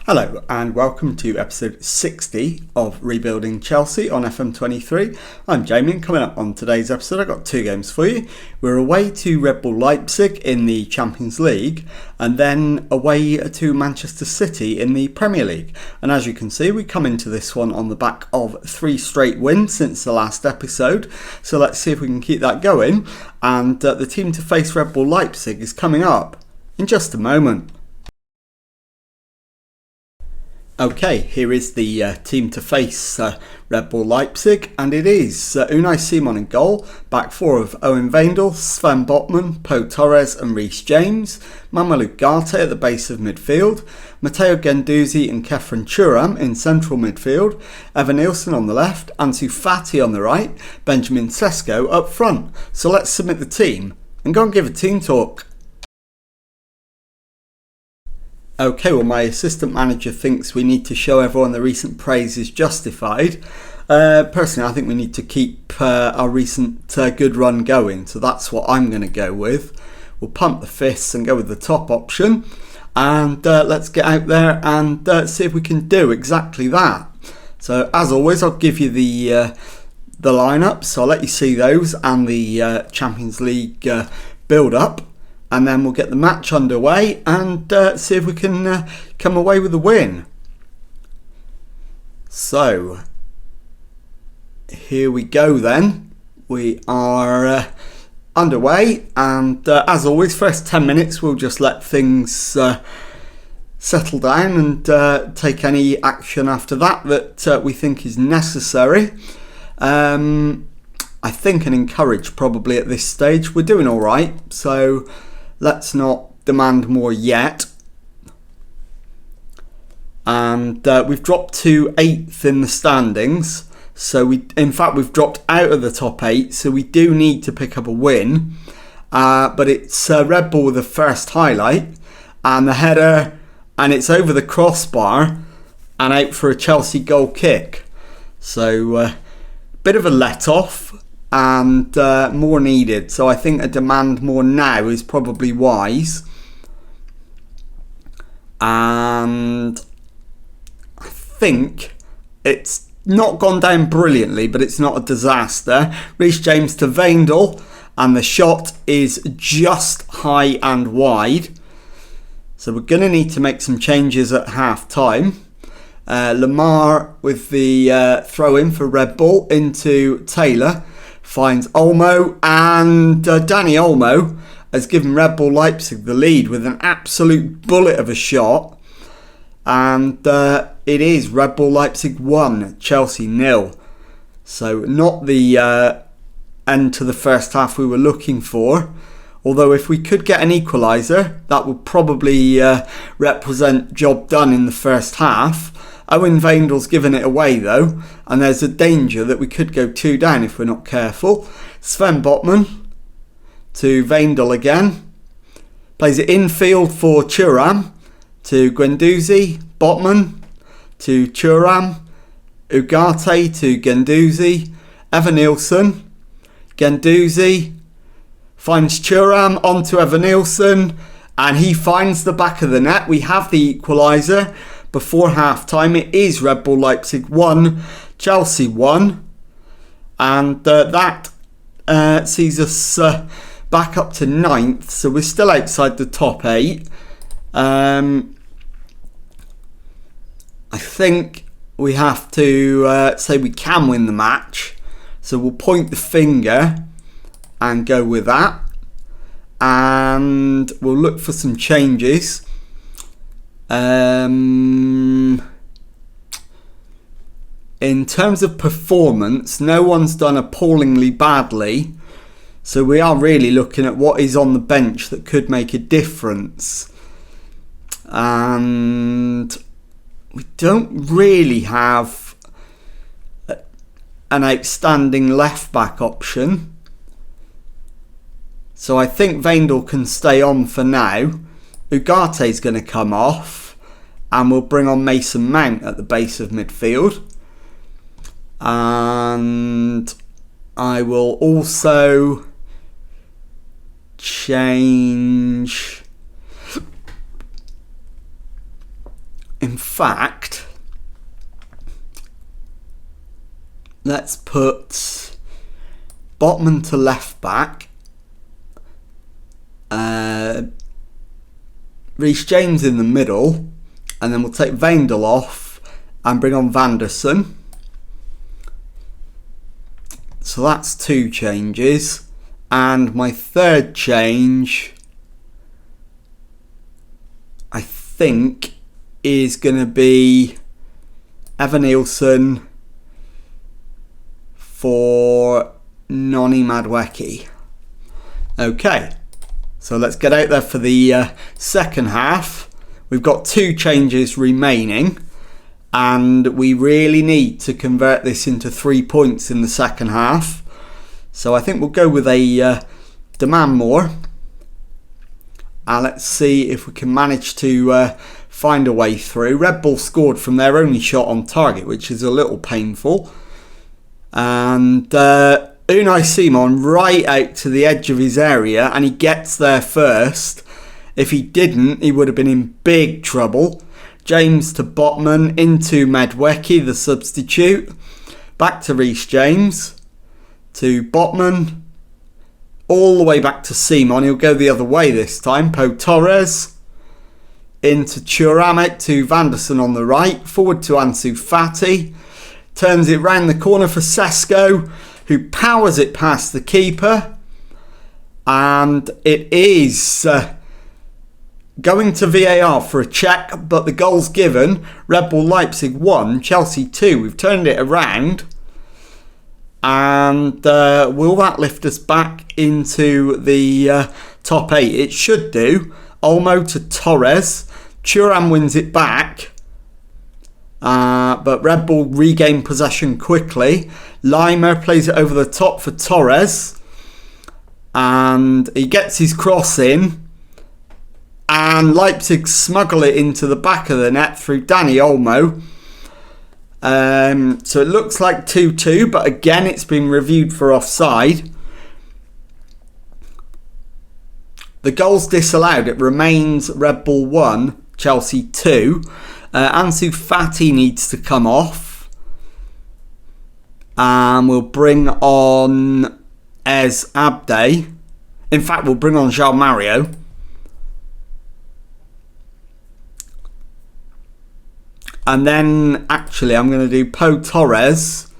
Hello and welcome to episode 60 of Rebuilding Chelsea on FM23. I'm Jamie and coming up on today's episode I've got two games for you. We're away to Red Bull Leipzig in the Champions League and then away to Manchester City in the Premier League. And as you can see, we come into this one on the back of 3 straight wins since the last episode. So let's see if we can keep that going. And the team to face Red Bull Leipzig is coming up in just a moment. Okay, here is the team to face Red Bull Leipzig, and it is Unai Simon in goal, back four of Owen Wijndal, Sven Botman, Pau Torres and Reece James, Mamadou Ugarte at the base of midfield, Matteo Guendouzi and Kefren Thuram in central midfield, Evan Nielsen on the left, Ansu Fati on the right, Benjamin Sesko up front. So let's submit the team and go and give a team talk. Okay, well my assistant manager thinks we need to show everyone the recent praise is justified. Personally, I think we need to keep our recent good run going, so that's what I'm going to go with. We'll pump the fists and go with the top option, and let's get out there and see if we can do exactly that. So as always, I'll give you the lineup, so I'll let you see those and the Champions League build-up. And then we'll get the match underway and see if we can come away with a win. So, here we go then. We are underway, and as always, first 10 minutes we'll just let things settle down and take any action after that we think is necessary. I think and encourage probably at this stage. We're doing all right, so let's not demand more yet. And we've dropped to 8th in the standings. So we've dropped out of the top 8. So we do need to pick up a win. But it's Red Bull with the first highlight. And the header. And it's over the crossbar. And out for a Chelsea goal kick. So bit of a let-off. And more needed, so I think a demand more now is probably wise. And I think it's not gone down brilliantly, but it's not a disaster. Reece James to Wijndal, and the shot is just high and wide. So we're going to need to make some changes at half time. Lamar with the throw in for Red Bull into Taylor. Finds Olmo, and Danny Olmo has given Red Bull Leipzig the lead with an absolute bullet of a shot. And it is Red Bull Leipzig 1, Chelsea 0. So not the end to the first half we were looking for. Although if we could get an equaliser, that would probably represent job done in the first half. Owen Wijndal's given it away though, and there's a danger that we could go 2 down if we're not careful. Sven Botman to Wijndal again. Plays it infield for Thuram to Guendouzi. Botman to Thuram. Ugarte to Guendouzi. Evan Nielsen. Guendouzi finds Thuram onto Evan Nielsen, and he finds the back of the net. We have the equaliser. Before half-time, it is Red Bull Leipzig 1, Chelsea 1. And that sees us back up to 9th. So we're still outside the top 8. I think we have to say we can win the match. So we'll point the finger and go with that. And we'll look for some changes. In terms of performance, no one's done appallingly badly, so we are really looking at what is on the bench that could make a difference. And we don't really have an outstanding left back option, so I think Wijndal can stay on for now. Ugarte's going to come off, and we'll bring on Mason Mount at the base of midfield. And I will also change in fact, let's put Botman to left back, Reece James in the middle, and then we'll take Veindel off and bring on Vanderson. So that's 2 changes. And my third change, I think, is going to be Evanilson for Noni Madueke. Okay, so let's get out there for the second half. We've got 2 changes remaining, and we really need to convert this into 3 points in the second half. So I think we'll go with a demand more, and let's see if we can manage to find a way through. Red Bull scored from their only shot on target, which is a little painful. And Unai Simon right out to the edge of his area, and he gets there first. If he didn't, he would have been in big trouble. James to Botman, into Madueke, the substitute. Back to Reece James, to Botman, all the way back to Simon. He'll go the other way this time. Pau Torres, into Thuram, out to Vanderson on the right. Forward to Ansu Fati. Turns it round the corner for Sesko, who powers it past the keeper. And it is going to VAR for a check, but the goal's given. Red Bull Leipzig 1, Chelsea 2. We've turned it around. And will that lift us back into the top 8? It should do. Olmo to Torres. Thuram wins it back. But Red Bull regain possession quickly. Lima plays it over the top for Torres. And he gets his cross in. And Leipzig smuggle it into the back of the net through Dani Olmo. So it looks like 2-2, but again it's been reviewed for offside. The goal's disallowed. It remains Red Bull 1, Chelsea 2. Ansu Fati needs to come off. And we'll bring on Ez Abde. In fact, we'll bring on João Mario. And then, actually, I'm going to do Pau Torres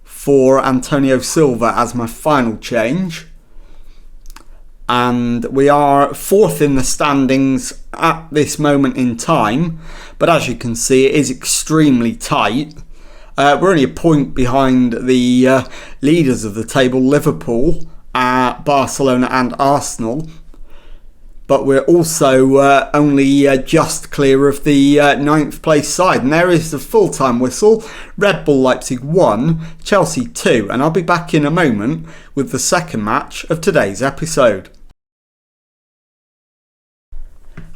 for Antonio Silva as my final change. And we are 4th in the standings at this moment in time. But as you can see, it is extremely tight. We're only a point behind the leaders of the table, Liverpool, Barcelona and Arsenal. But we're also only just clear of the 9th place side. And there is the full-time whistle. Red Bull Leipzig 1, Chelsea 2. And I'll be back in a moment with the second match of today's episode.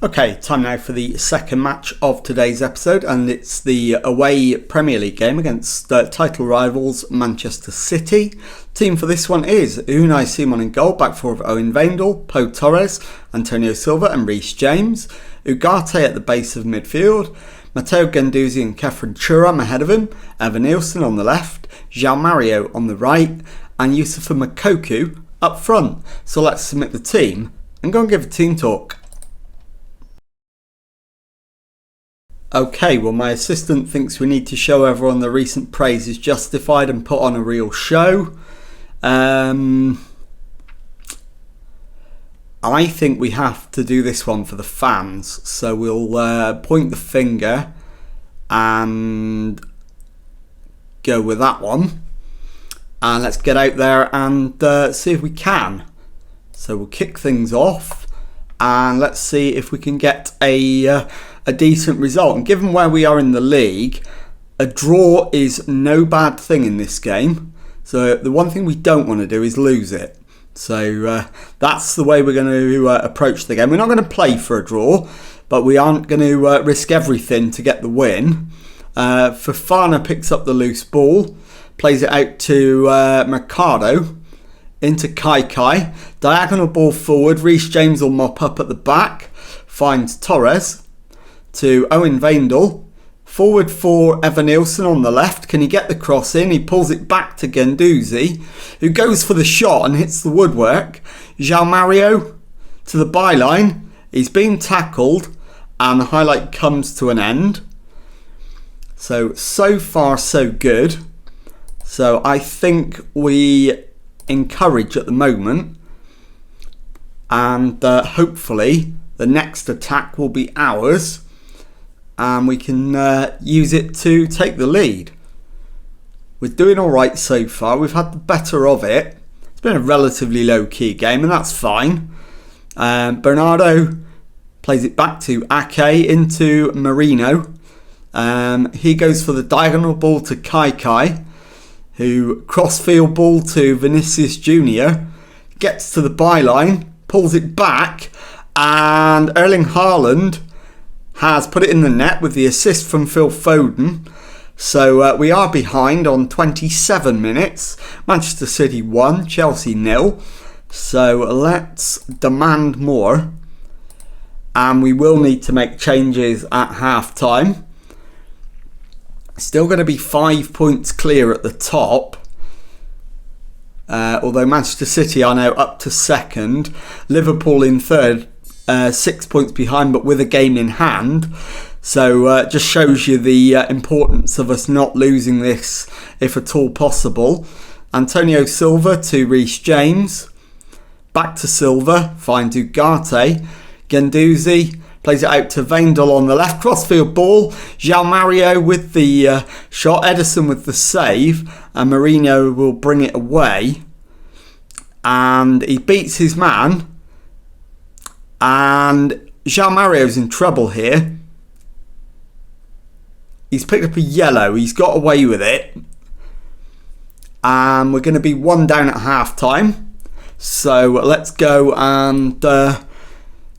Okay, time now for the second match of today's episode. And it's the away Premier League game against title rivals Manchester City. Team for this one is Unai Simon in goal, back four of Owen Veindel, Pau Torres, Antonio Silva and Reece James. Ugarte at the base of midfield. Matteo Guendouzi and Kefren Thuram ahead of him. Evanilson on the left. João Mario on the right. And Youssoufa Moukoko up front. So let's submit the team and go and give a team talk. Okay, well my assistant thinks we need to show everyone the recent praise is justified and put on a real show. I think we have to do this one for the fans. So we'll point the finger and go with that one. And let's get out there and see if we can. So we'll kick things off and let's see if we can get a decent result. And given where we are in the league, a draw is no bad thing in this game. So the one thing we don't want to do is lose it. So that's the way we're going to approach the game. We're not going to play for a draw, but we aren't going to risk everything to get the win. Fofana picks up the loose ball, plays it out to Mercado, into Kai. Diagonal ball forward. Reece James will mop up at the back, finds Torres. to Owen Veindel. Forward for Evanilson on the left. Can he get the cross in? He pulls it back to Guendouzi, who goes for the shot and hits the woodwork. João Mario to the byline. He's been tackled and the highlight comes to an end. So far so good. So I think we encourage at the moment, and hopefully the next attack will be ours and we can use it to take the lead. We're doing alright so far. We've had the better of it. It's been a relatively low-key game and that's fine. Bernardo plays it back to Ake into Marino. He goes for the diagonal ball to Kai, who cross-field ball to Vinicius Jr. Gets to the byline, pulls it back, and Erling Haaland has put it in the net with the assist from Phil Foden. So we are behind on 27 minutes. Manchester City 1, Chelsea 0. So let's demand more. And we will need to make changes at half-time. Still going to be 5 points clear at the top. Although Manchester City are now up to second. Liverpool in third, 6 points behind, but with a game in hand. So just shows you the importance of us not losing this, if at all possible. Antonio Silva to Reece James. Back to Silva, finds Ugarte. Guendouzi plays it out to Veindel on the left. Crossfield ball. João Mario with the shot. Ederson with the save. And Mourinho will bring it away. And he beats his man. And João Mario's in trouble here. He's picked up a yellow. He's got away with it. And we're going to be 1 down at half time. So let's go and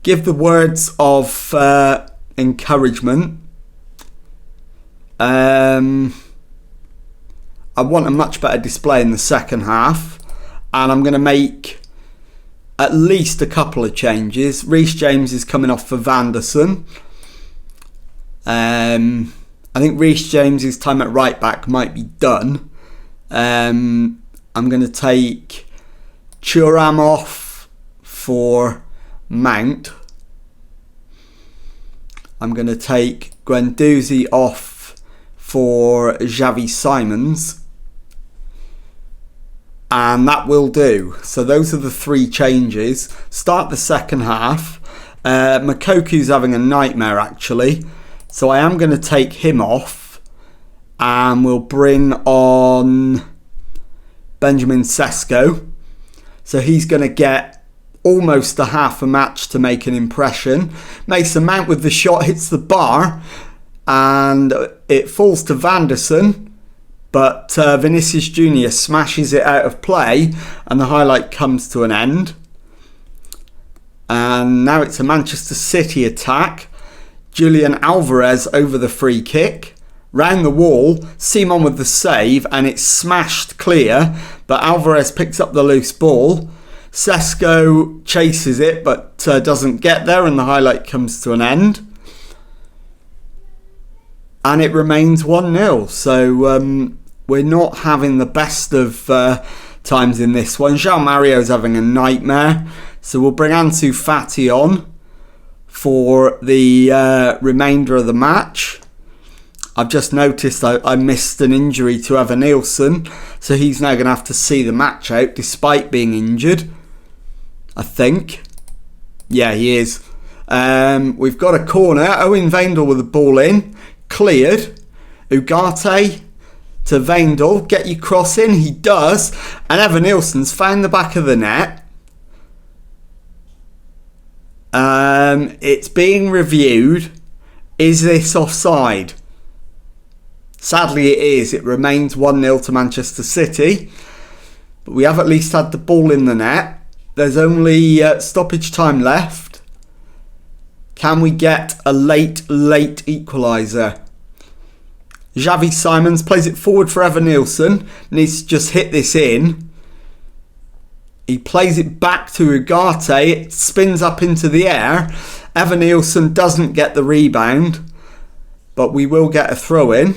give the words of encouragement. I want a much better display in the second half. And I'm going to make at least a couple of changes. Reece James is coming off for Vanderson. I think Reece James's time at right back might be done. I'm going to take Thuram off for Mount. I'm going to take Guendouzi off for Xavi Simons. And that will do. So those are the 3 changes. Start the second half. Makoku's having a nightmare actually. So I am going to take him off. And we'll bring on Benjamin Sesko. So he's going to get almost a half a match to make an impression. Mason Mount with the shot hits the bar. And it falls to Vanderson. But Vinicius Jr. smashes it out of play. And the highlight comes to an end. And now it's a Manchester City attack. Julian Alvarez over the free kick. Round the wall. Simon with the save. And it's smashed clear. But Alvarez picks up the loose ball. Sesko chases it but doesn't get there. And the highlight comes to an end. And it remains 1-0. So we're not having the best of times in this one. João Mario's having a nightmare. So we'll bring Ansu Fati on for the remainder of the match. I've just noticed I missed an injury to Evanilson. So he's now going to have to see the match out despite being injured. I think. Yeah, he is. We've got a corner. Owen Veindel with the ball in. Cleared. Ugarte to Veindel. Get your cross in. He does. And Evanilson's found the back of the net. It's being reviewed. Is this offside? Sadly it is. It remains 1-0 to Manchester City. But we have at least had the ball in the net. There's only stoppage time left. Can we get a late equaliser? Xavi Simons plays it forward for Evanilson. Needs to just hit this in. He plays it back to Ugarte. It spins up into the air. Evanilson doesn't get the rebound. but we will get a throw in.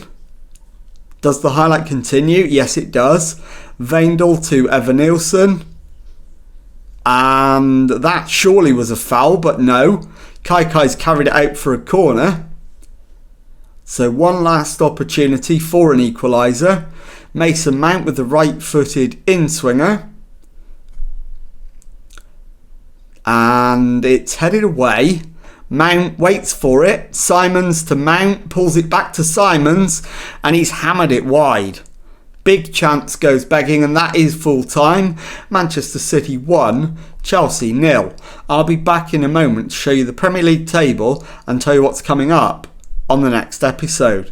Does the highlight continue? Yes, it does. Veindel to Evanilson. And that surely was a foul, but no. Kaikai's carried it out for a corner. So one last opportunity for an equaliser. Mason Mount with the right-footed in-swinger. And it's headed away. Mount waits for it. Simons to Mount, pulls it back to Simons, and he's hammered it wide. Big chance goes begging, and that is full time. Manchester City 1, Chelsea 0. I'll be back in a moment to show you the Premier League table and tell you what's coming up on the next episode.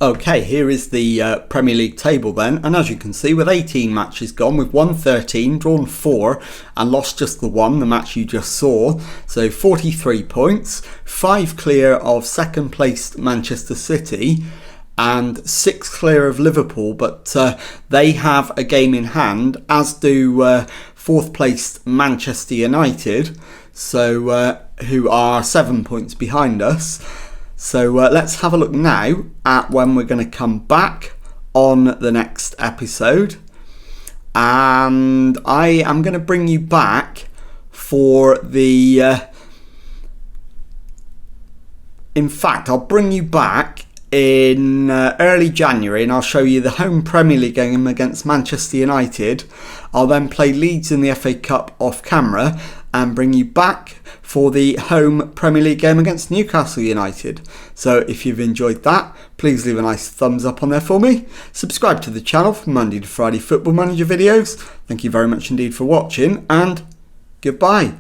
Okay, here is the Premier League table then, and as you can see, with 18 matches gone, we've won 13, drawn 4 and lost just the one, the match you just saw. So 43 points, 5 clear of second placed Manchester City and 6 clear of Liverpool, but they have a game in hand, as do 4th placed Manchester United, so who are 7 points behind us. So let's have a look now at when we're going to come back on the next episode. And I am going to bring you back for the... in fact, I'll bring you back in early January and I'll show you the home Premier League game against Manchester United. I'll then play Leeds in the FA Cup off camera and bring you back for the home Premier League game against Newcastle United. So if you've enjoyed that, please leave a nice thumbs up on there for me. Subscribe to the channel for Monday to Friday Football Manager videos. Thank you very much indeed for watching, and goodbye.